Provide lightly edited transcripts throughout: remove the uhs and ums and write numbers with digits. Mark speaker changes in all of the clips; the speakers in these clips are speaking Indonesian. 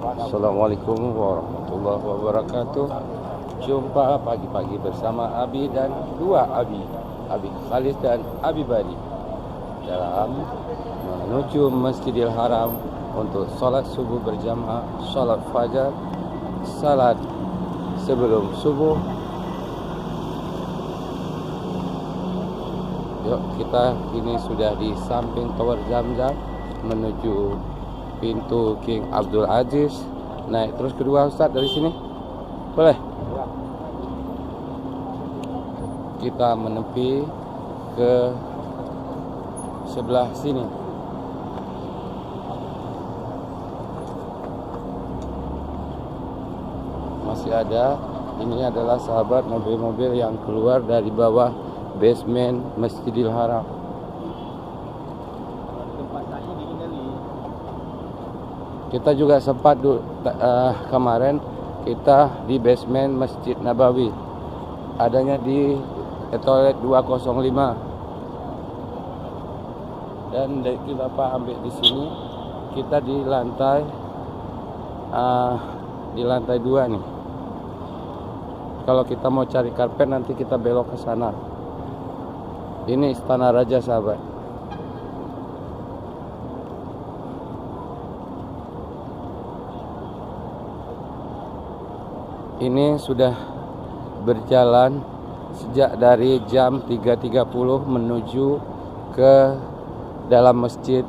Speaker 1: Assalamualaikum warahmatullahi wabarakatuh. Jumpa pagi-pagi bersama Abi dan dua Abi, Abi Khalis dan Abi Bari, dalam menuju Masjidil Haram untuk sholat subuh berjamaah, sholat fajar, salat sebelum subuh. Yuk, kita kini sudah di samping Tower Zamzam menuju pintu King Abdul Aziz. Naik terus kedua Ustadz dari sini. Boleh? Kita menepi ke sebelah sini. Masih ada. Ini adalah sahabat mobil-mobil yang keluar dari bawah basement Masjidil Haram. Kita juga sempat kemarin kita di basement Masjid Nabawi, adanya di toilet 205. Dan dari Bapak ambil di sini, kita di lantai 2 nih. Kalau kita mau cari karpet nanti kita belok ke sana. Ini Istana Raja, sahabat. Ini sudah berjalan sejak dari jam 3.30 menuju ke dalam masjid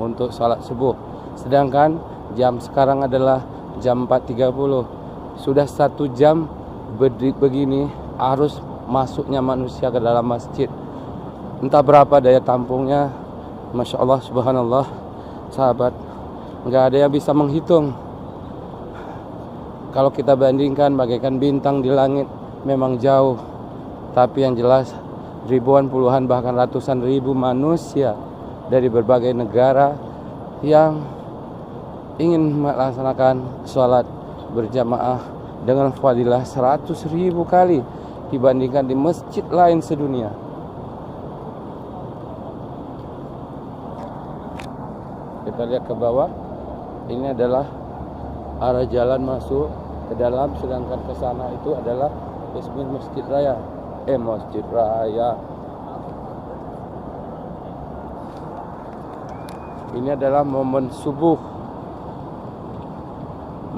Speaker 1: untuk sholat subuh. Sedangkan jam sekarang adalah jam 4.30. Sudah 1 jam begini arus masuknya manusia ke dalam masjid. Entah berapa daya tampungnya. Masya Allah, subhanallah, sahabat. Nggak ada yang bisa menghitung. Kalau kita bandingkan bagaikan bintang di langit, memang jauh. Tapi yang jelas ribuan, puluhan, bahkan ratusan ribu manusia dari berbagai negara yang ingin melaksanakan sholat berjamaah dengan fadilah 100.000 kali dibandingkan di masjid lain sedunia. Kita lihat ke bawah. Ini adalah arah jalan masuk ke dalam, sedangkan ke sana itu adalah basement Masjid Raya. Masjid Raya. Ini adalah momen subuh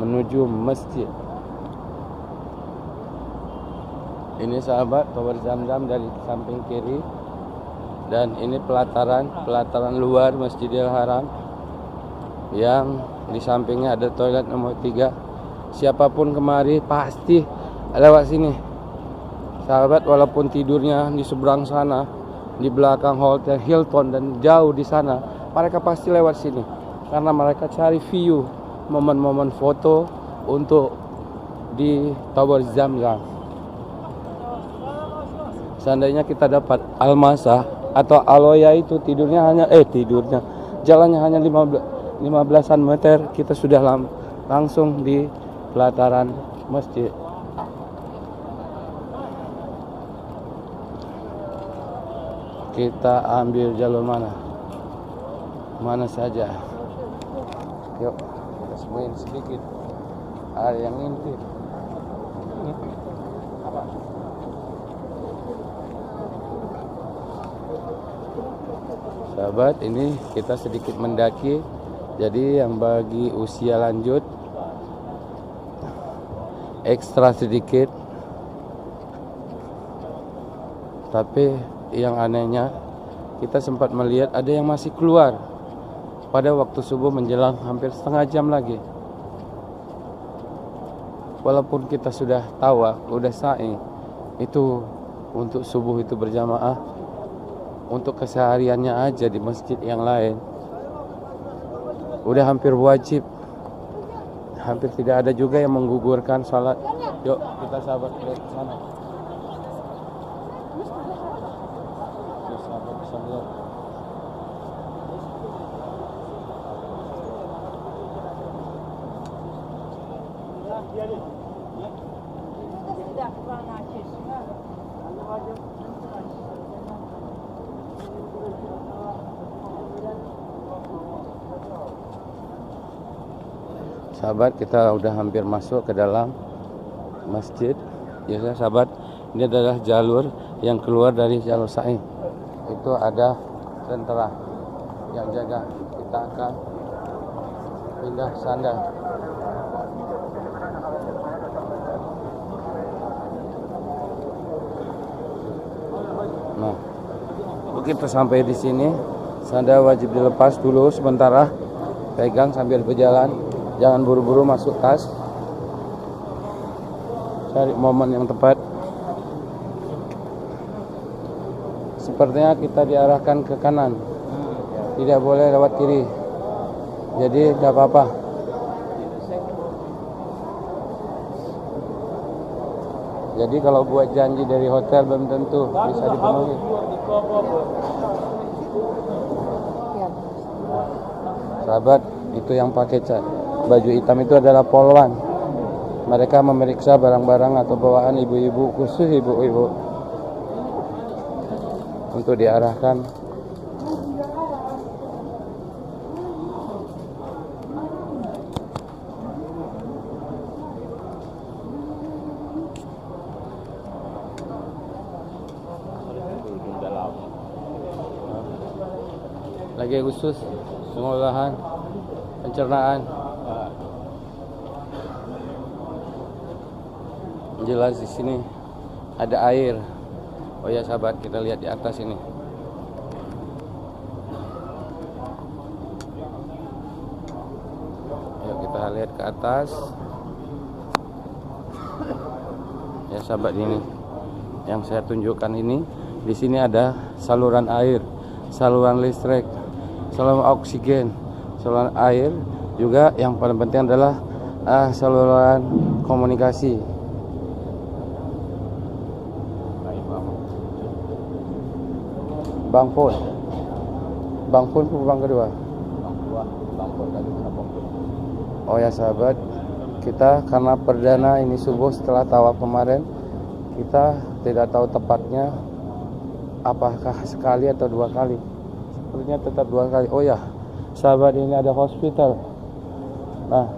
Speaker 1: menuju masjid. Ini sahabat Tower Zamzam dari samping kiri, dan ini pelataran luar Masjidil Haram yang di sampingnya ada toilet nomor 3. Siapapun kemari pasti lewat sini, sahabat. Walaupun tidurnya di seberang sana, di belakang Hotel Hilton dan jauh di sana, mereka pasti lewat sini karena mereka cari view, momen-momen foto untuk di Tower Zamzam. Seandainya kita dapat Almasa atau Aloya, itu jalannya hanya 15-an meter, kita sudah langsung di pelataran masjid. Kita ambil jalur mana saja. Yuk, kita semuin sedikit. Ada yang ngintip. Sahabat, ini kita sedikit mendaki. Jadi yang bagi usia lanjut ekstra sedikit. Tapi yang anehnya, kita sempat melihat ada yang masih keluar pada waktu subuh menjelang hampir setengah jam lagi. Walaupun kita sudah tahu, udah sa'i itu untuk subuh itu berjamaah, untuk kesehariannya aja di masjid yang lain udah hampir wajib. Hampir tidak ada juga yang menggugurkan salat. Yuk kita sahabat ke sana. Yuk sahabat bisa lihat. Sahabat, kita udah hampir masuk ke dalam masjid. Ya sahabat, ini adalah jalur yang keluar dari jalur sa'i. Itu ada tentara yang jaga. Kita akan pindah sandal. Nah, begitu sampai di sini, sandal wajib dilepas dulu sementara, pegang sambil berjalan, jangan buru-buru masuk tas. Cari momen yang tepat. Sepertinya kita diarahkan ke kanan, tidak boleh lewat kiri, jadi tidak apa-apa. Jadi kalau buat janji dari hotel belum tentu bisa dipenuhi. Sahabat, itu yang pakai baju hitam itu adalah polwan. Mereka memeriksa barang-barang atau bawaan ibu-ibu, khusus ibu-ibu, untuk diarahkan. Lagi khusus pengolahan pencernaan. Jelas di sini ada air. Oh ya sahabat, kita lihat di atas ini. Ayo kita lihat ke atas. Ya sahabat, ini yang saya tunjukkan ini. Di sini ada saluran air, saluran listrik, saluran oksigen, saluran air, juga yang paling penting adalah saluran komunikasi. Bang pun bang kedua. Oh ya sahabat, kita karena perdana ini subuh setelah tawaf kemarin, kita tidak tahu tepatnya apakah sekali atau dua kali. Sepertinya tetap dua kali. Oh ya sahabat, ini ada hospital. Nah,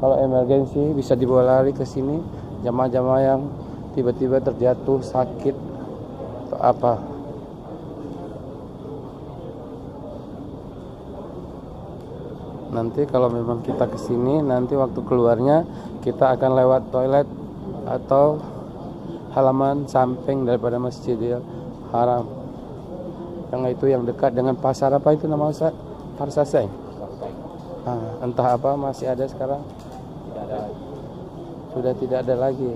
Speaker 1: kalau emergensi bisa dibawa lari ke sini jamaah-jamaah yang tiba-tiba terjatuh sakit atau apa. Nanti kalau memang kita ke sini, nanti waktu keluarnya kita akan lewat toilet atau halaman samping daripada Masjidil Haram. Yang itu yang dekat dengan pasar apa itu nama Ustaz? Farsaseng. Entah apa masih ada sekarang? Tidak ada. Sudah tidak ada lagi.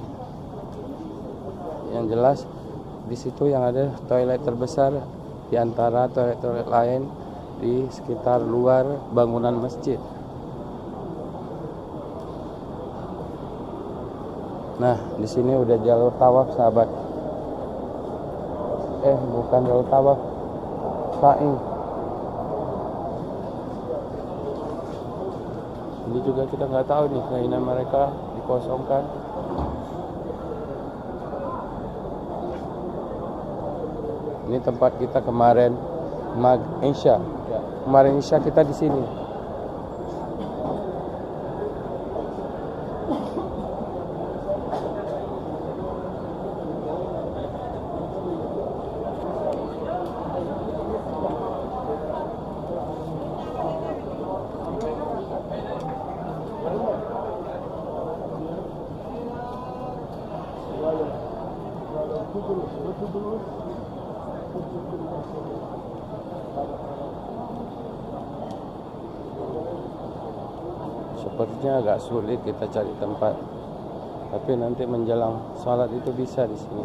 Speaker 1: Yang jelas di situ yang ada toilet terbesar di antara toilet-toilet lain di sekitar luar bangunan masjid. Nah, di sini udah jalur tawaf sahabat. Bukan jalur tawaf, sa'i. Ini juga kita nggak tahu nih, keinginan mereka dikosongkan. Ini tempat kita kemarin Isya. Kemarin Isya kita di sini. Sepertinya agak sulit kita cari tempat, tapi nanti menjelang sholat itu bisa di sini.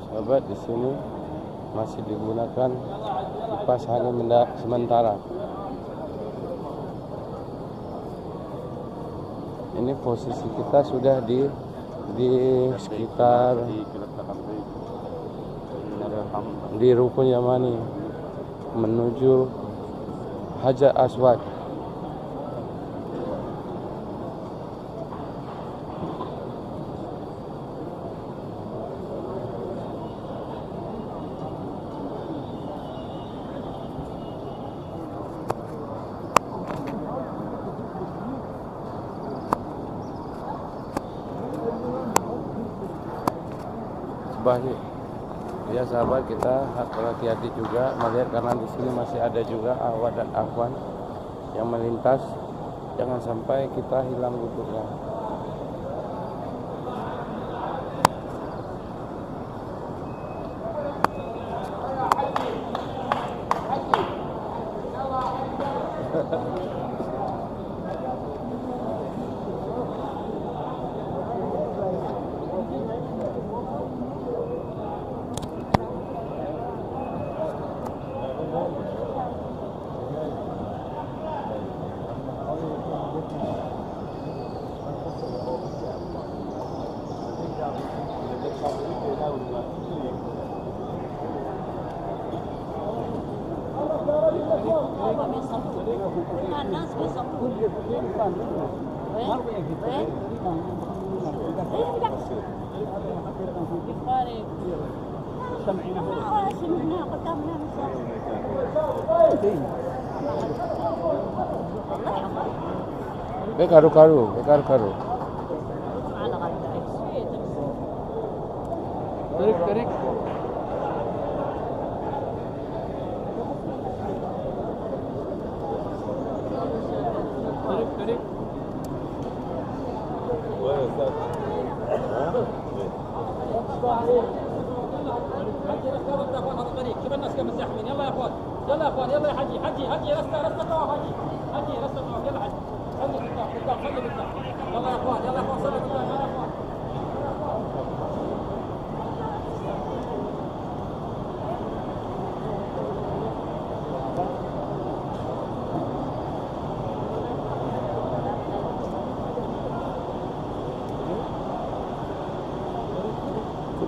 Speaker 1: Sahabat, di sini masih digunakan kipas angin sementara. Ini posisi kita sudah di sekitar di Rukun Yamani menuju Hajar Aswad. Ka'bah sih. Ya sahabat, kita hati-hati juga melihat karena di sini masih ada juga awan dan awan yang melintas. Jangan sampai kita hilang wudhunya.
Speaker 2: الناس بيصفوا
Speaker 1: Karu-karu.
Speaker 3: Tarik. شوف الناس كم مزاحمين. يلا يا اخوان يلا يا حجي رسته طواف حجي رسته طواف. يلا حجي خلي قدام يلا يا اخوان صلوا بالله يلا يا اخوان.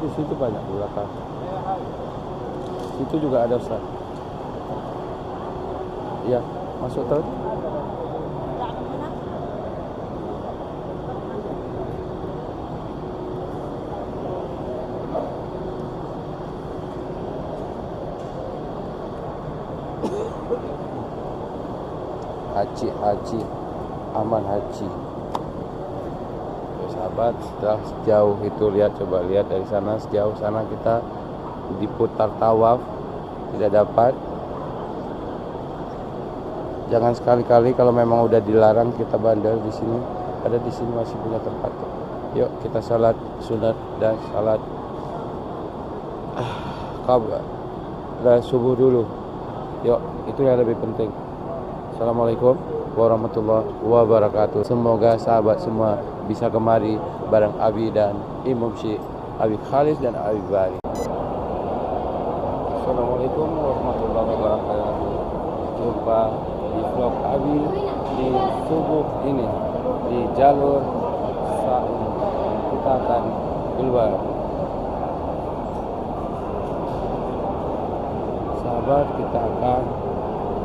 Speaker 1: Di situ banyak di belakang. Situ juga ada Ustaz. Iya, masuk terus. Haji aman haji. Sahabat, setelah sejauh itu coba lihat dari sana, sejauh sana kita diputar tawaf tidak dapat. Jangan sekali-kali kalau memang udah dilarang kita bandel di sini. Ada di sini masih punya tempat. Yuk kita salat sunat dan salat subuh dulu. Yuk, itu yang lebih penting. Assalamualaikum warahmatullahi wabarakatuh. Semoga sahabat semua bisa kemari bareng Abi dan Imam Syekh Abi Khalis dan Abi Bari. Assalamualaikum warahmatullahi wabarakatuh. Jumpa di vlog Abi di subuh ini di jalur Sa'i. Kita akan keluar. Sahabat, kita akan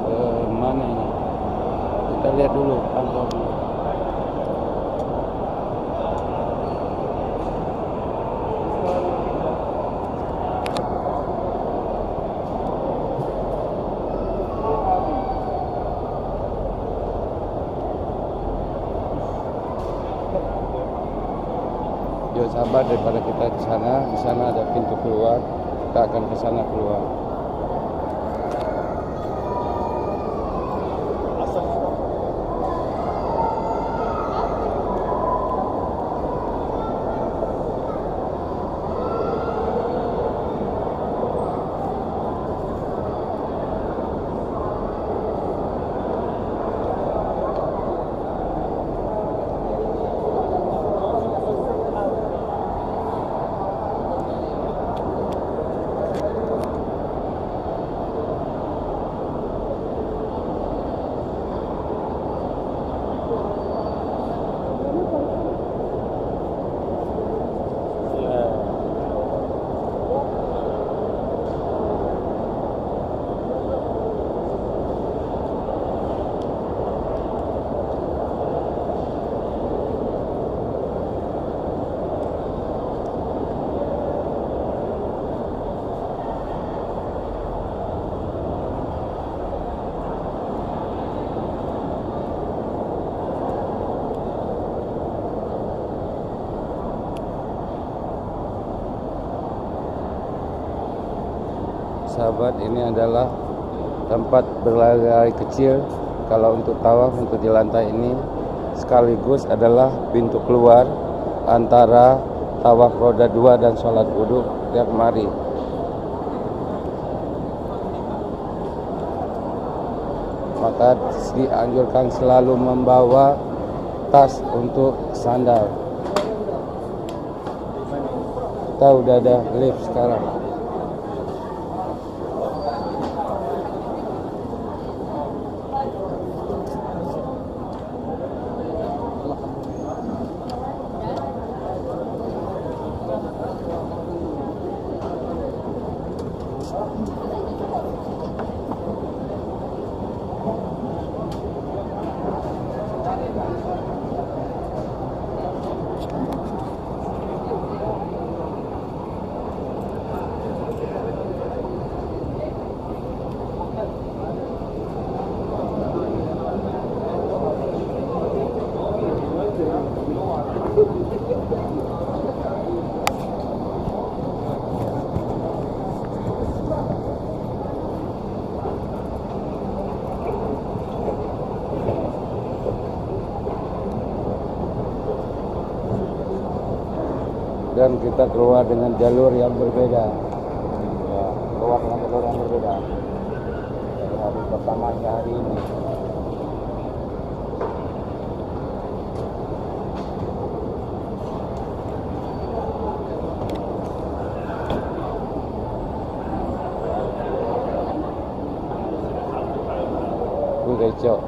Speaker 1: ke mana ini? Kita lihat dulu kantor dulu. Yuk sahabat, daripada kita ke sana, di sana ada pintu keluar, kita akan ke sana keluar. sahabat, ini adalah tempat berlari kecil. Kalau untuk tawaf untuk di lantai ini sekaligus adalah pintu keluar antara tawaf roda 2 dan sholat wudhu tiap hari. Maka dianjurkan selalu membawa tas untuk sandal. Kita udah ada lift sekarang. Dan kita keluar dengan jalur yang berbeda. Ya, keluar dengan jalur yang berbeda. Dari hari pertamanya hari ini. Kecok.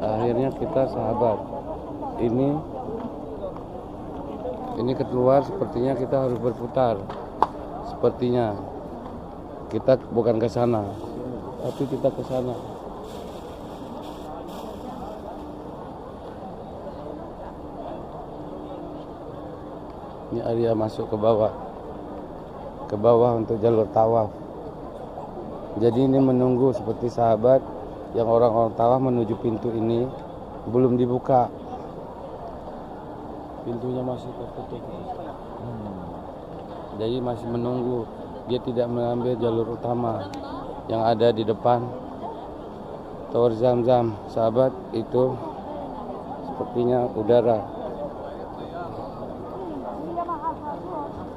Speaker 1: Akhirnya kita sahabat, ini keluar, sepertinya kita harus berputar. Sepertinya kita bukan ke sana, tapi kita ke sana. Ini area masuk ke bawah untuk jalur tawaf. Jadi ini menunggu seperti sahabat yang orang-orang tawaf menuju pintu ini belum dibuka. Pintunya masih tertutup. Jadi masih menunggu. Dia tidak mengambil jalur utama yang ada di depan Tower Zamzam. Sahabat, itu sepertinya udara.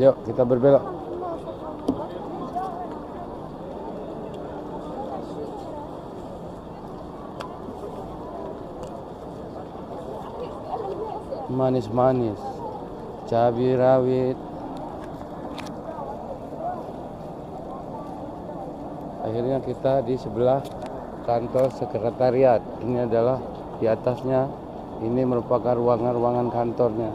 Speaker 1: Yuk kita berbelok. Manis-manis, cabai rawit. Akhirnya kita di sebelah kantor sekretariat. Ini adalah di atasnya. Ini merupakan ruangan-ruangan kantornya.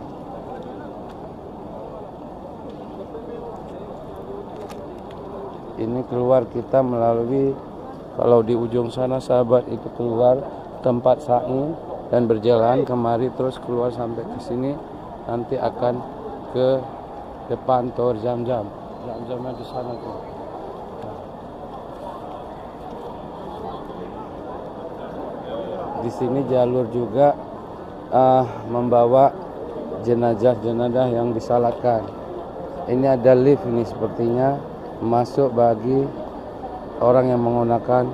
Speaker 1: Ini keluar kita melalui, kalau di ujung sana sahabat itu keluar tempat sa'i dan berjalan kemari terus keluar sampai ke sini, nanti akan ke depan Tower Zamzam. Zamzamnya di sana tuh. Di sini jalur juga membawa jenazah-jenazah yang disalatkan. Ini ada lift ini sepertinya masuk bagi orang yang menggunakan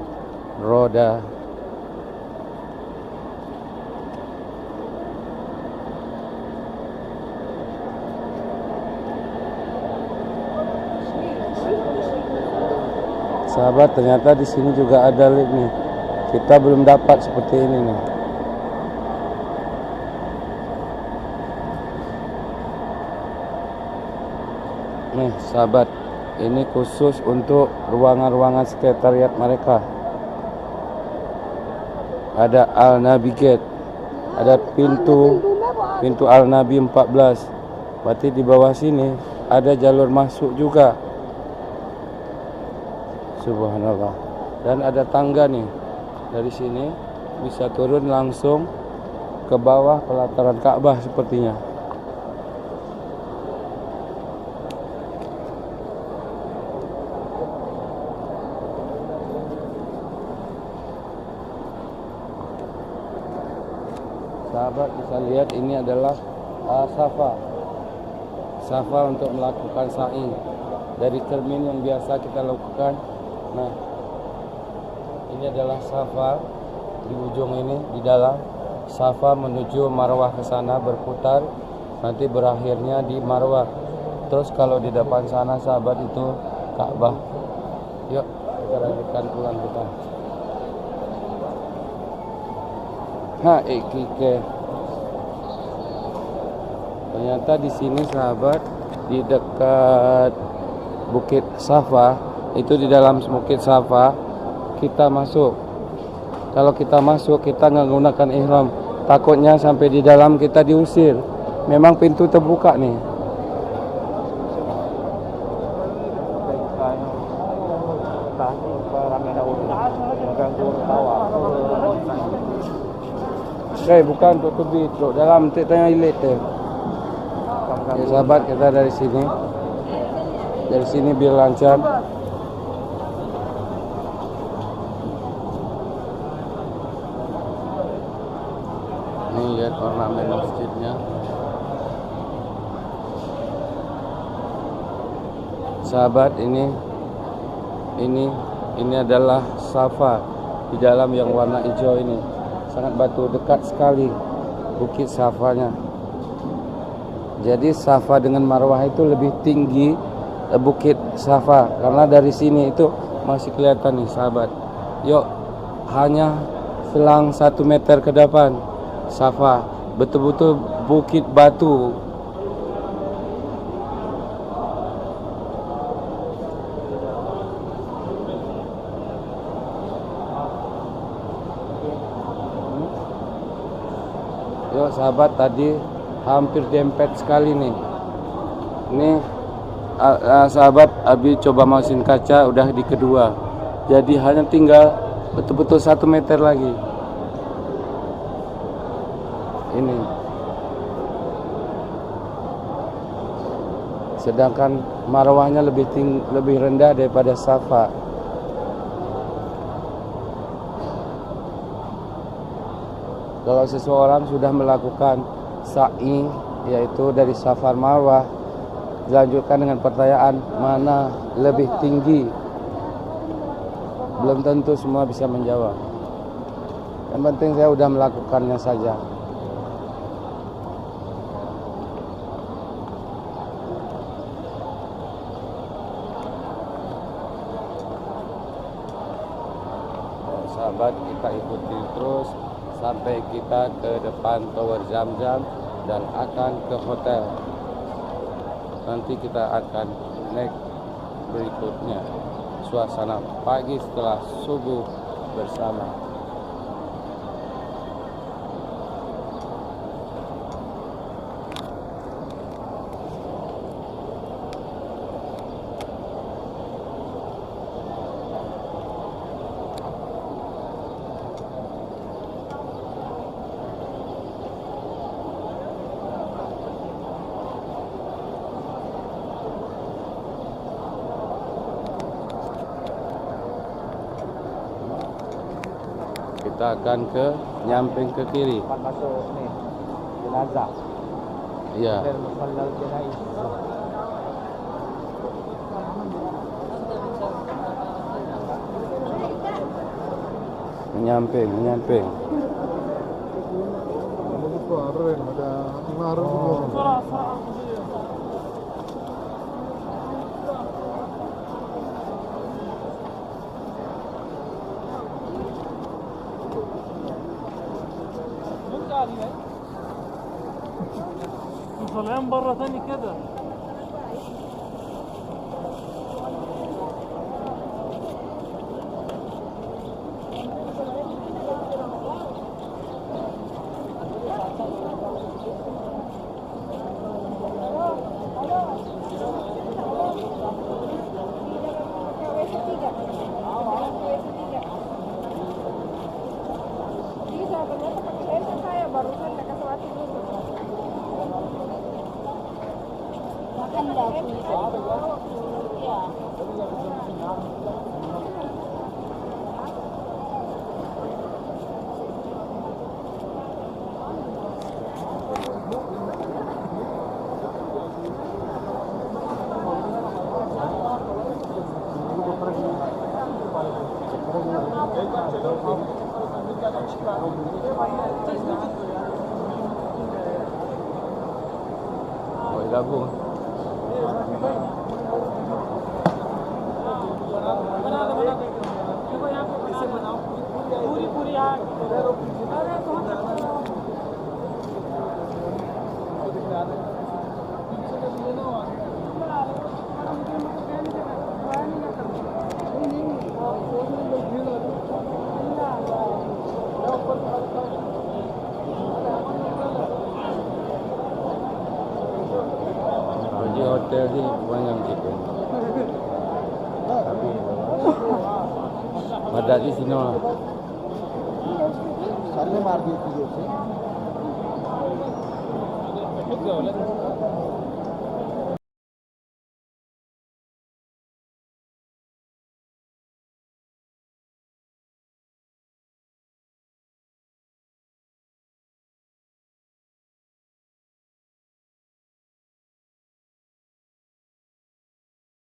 Speaker 1: roda. Sahabat, ternyata di sini juga ada lift nih. Kita belum dapat seperti ini nih. Nih sahabat, ini khusus untuk ruangan-ruangan sekretariat mereka. Ada Al-Nabi Gate, ada pintu Al-Nabi 14. Berarti di bawah sini ada jalur masuk juga. Subhanallah. Dan ada tangga nih. Dari sini bisa turun langsung ke bawah pelataran Ka'bah sepertinya. Sahabat bisa lihat ini adalah Safa untuk melakukan sa'i dari cermin yang biasa kita lakukan. Nah, ini adalah Safa di ujung ini, di dalam Safa menuju Marwah ke sana berputar, nanti berakhirnya di Marwah. Terus kalau di depan sana sahabat itu Ka'bah. Yuk kita lanjutkan pulang kita. Ikike. Ternyata di sini sahabat, di dekat Bukit Safa, itu di dalam Bukit Safa kita masuk. Kalau kita masuk kita nggak menggunakan ihram, takutnya sampai di dalam kita diusir. Memang pintu terbuka nih. Bukan untuk terbit, untuk dalam tanya ilet tu. Ya, sahabat, kita dari sini biar lancar. Ini lihat ornamen masjidnya. Sahabat, ini adalah Safa di dalam yang warna hijau ini. Sangat batu, dekat sekali Bukit Safanya. Jadi Safa dengan Marwah itu lebih tinggi Bukit Safa, karena dari sini itu masih kelihatan nih sahabat. Yuk, hanya selang 1 meter ke depan Safa, betul-betul bukit batu. Yuk sahabat, tadi hampir dempet sekali nih. Ini sahabat, Abi coba masukin kaca udah di kedua. Jadi hanya tinggal betul-betul 1 meter lagi. Ini. Sedangkan Marwahnya lebih rendah daripada Safa. Kalau seseorang sudah melakukan sa'i, yaitu dari Safa Marwah, dilanjutkan dengan pertanyaan mana lebih tinggi, belum tentu semua bisa menjawab. Yang penting saya sudah melakukannya saja. Sahabat, kita ikuti terus sampai kita ke depan Tower Zamzam dan akan ke hotel. Nanti kita akan naik berikutnya suasana pagi setelah subuh bersama. Kita akan nyamping ke kiri.
Speaker 4: Masuk nih jenazah.
Speaker 1: Iya.
Speaker 4: Musallal jenazah.
Speaker 1: Menyamping.
Speaker 3: طالعين برا ثاني كده.
Speaker 1: gabung. Di hotel sih banyak chicken. Tapi ada di sini lah.
Speaker 4: सारे मार दिए थे